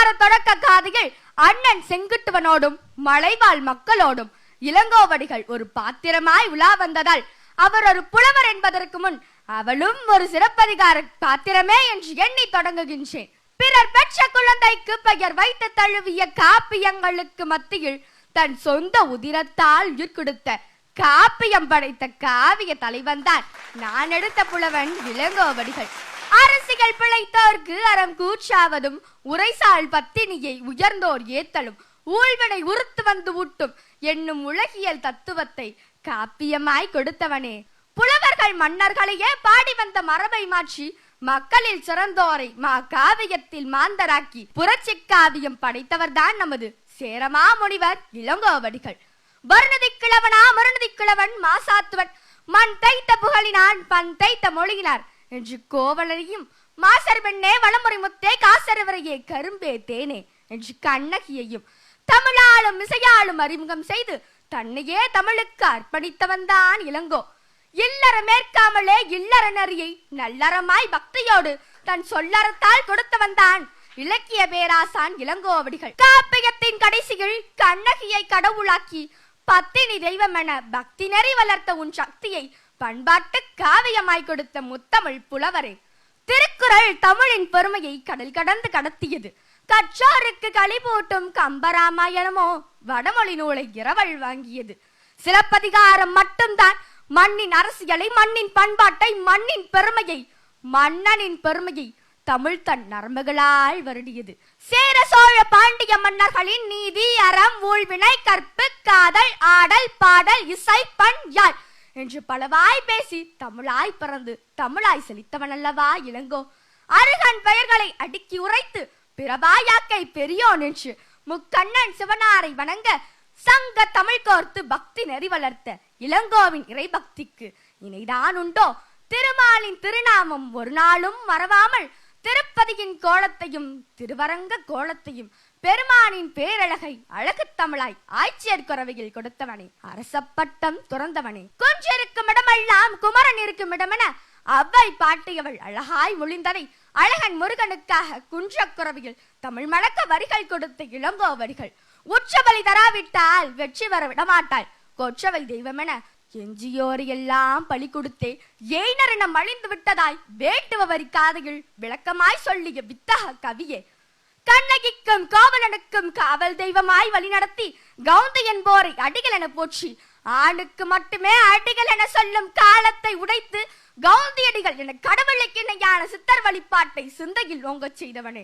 ஒரு தொடக்க காதையில் அண்ணன் செங்குட்டுவனோடும் மலைவாழ் மக்களோடும் இளங்கோவடிகள் ஒரு பாத்திரமாய் உலா வந்ததால் அவர் ஒரு புலவர் என்பதற்கு முன் அவளும் ஒரு சிறப்பதிகார பாத்திரமே என்று எண்ணி தொடங்குகின்றேன். பிறர் பெற்ற குழந்தைக்கு பெயர் வைத்து தழுவிய காப்பியங்களுக்கு மத்தியில் தன் சொந்த உதிரத்தால் உயிர் கொடுத்த காப்பியம் படைத்த காவிய தலைவன்தான் நான் எடுத்த புலவன் இளங்கோவடிகள். அரசியல் பிழைத்தோர்க்கு அறம் கூற்றாவதும் உரைசால் பத்தினியை உயர்ந்தோர் ஏத்தலும் ஊழ்வினை உறுத்து வந்து ஊட்டும் என்னும் உலகியல் தத்துவத்தை காப்பியமாய் கொடுத்தவனே. புலவர்கள் மன்னர்களையே பாடி வந்த மரபை மாற்றி மக்களில் சிறந்தோரை காவியத்தில் மாந்தராக்கி புரட்சி காவியம் படைத்தவர்தான் நமது சேரமா முனிவர் இளங்கோவடிகள். வருணதி கிழவனா மருணதி கிழவன் மாசாத்துவன் மண் தைத்த புகழினான் பண் தைத்த மொழியினார் என்று கோவலரையும் மாசர் பெண்ணே வளமுறை முத்தே காசரவரையே கரும்பே தேனே என்று கண்ணகியையும் தமிழாலும் இசையாலும் அறிமுகம் செய்து தன்னையே தமிழுக்கு அர்ப்பணித்தவன்தான் இளங்கோ. இல்லற மேற்காமலே இல்லற நெறியை நல்லறமாய் பக்தியோடு தன் சொல்லறத்தால் கொடுத்தவன்தான் இலக்கிய பேராசான் இளங்கோவடிகள். காப்பியத்தின் கடைசியில் கண்ணகியை கடவுளாக்கி பத்தினி தெய்வம் என பக்தி நெறி வளர்த்த உன் சக்தியை பண்பாட்டு காவியமாய் கொடுத்த முத்தமிழ் புலவரே. திருக்குறள் தமிழின் பெருமையை கடல் கடந்து கடத்தியது. கற்றாருக்கு களி போட்டும் கம்பராமாயணமோ வடமொழி நூலை இரவல் வாங்கியது. சிலப்பதிகாரம் மட்டும்தான் மண்ணின் அரசியலை, மண்ணின் பண்பாட்டை, மண்ணின் பெருமையை, மன்னனின் பெருமையை தமிழ் தன் நரம்புகளால் வருடியது. சேர சோழ பாண்டிய மன்னர்களின் நீதி, அறம், ஊழ்வினை, கற்பு, காதல், ஆடல், பாடல், இசை, பண், யாழ் என்று பலவாய் பேசி தமிழாய் பிறந்து தமிழாய் செழித்தவன் அல்லவா இளங்கோ. அருகன் பெயர்களை அடுக்கி உரைத்து பிரபாயாக்கை பெரியோன் என்று முக்கண்ணன் சிவனாரை வணங்க சங்க தமிழ் கோர்த்து பக்தி நெறி வளர்த்த இளங்கோவின் இறை பக்திக்கு இணைதான் உண்டோ? திருமாலின் திருநாமம் ஒரு நாளும் மறவாமல் திருப்பதியின் கோலத்தையும் திருவரங்க கோலத்தையும் பெருமானின் பேரழகை அழகு தமிழாய் ஆட்சியர் குறவையில் கொடுத்தவனே, அரசப்பட்டம் துறந்தவனே. குன்றிருக்கும் இடமெல்லாம் குமரன் இருக்கும் இடமென அவ்வை பாட்டியவள் அழகாய் மொழிந்ததை அழகன் முருகனுக்காக குன்றக்குறவையில் தமிழ் மணக்க வரிகள் கொடுத்த இளங்கோவடிகள். உச்சபலி தராவிட்டால் வெற்றி வர விடமாட்டாள் கொற்றவை தெய்வமென எஞ்சியோரை எல்லாம் பலி கொடுத்தே ஏனரினம் அழிந்து விட்டதாய் வேட்டுவ வரி காதையில் விளக்கமாய் சொல்லிய வித்தக கவியே. கண்ணகிக்கும் கோவலனுக்கும் காவல் தெய்வமாய் வழிநடத்தி கவுந்தி என்போரை அடிகள் என போற்றி ஆணுக்கு மட்டுமே அடிகள் என சொல்லும் காலத்தை உடைத்து கவுந்தியடிகள் என கடவுளுக்கு இணையான சித்தர் வழிபாட்டை சிந்தையில் ஓங்கச் செய்தவனே.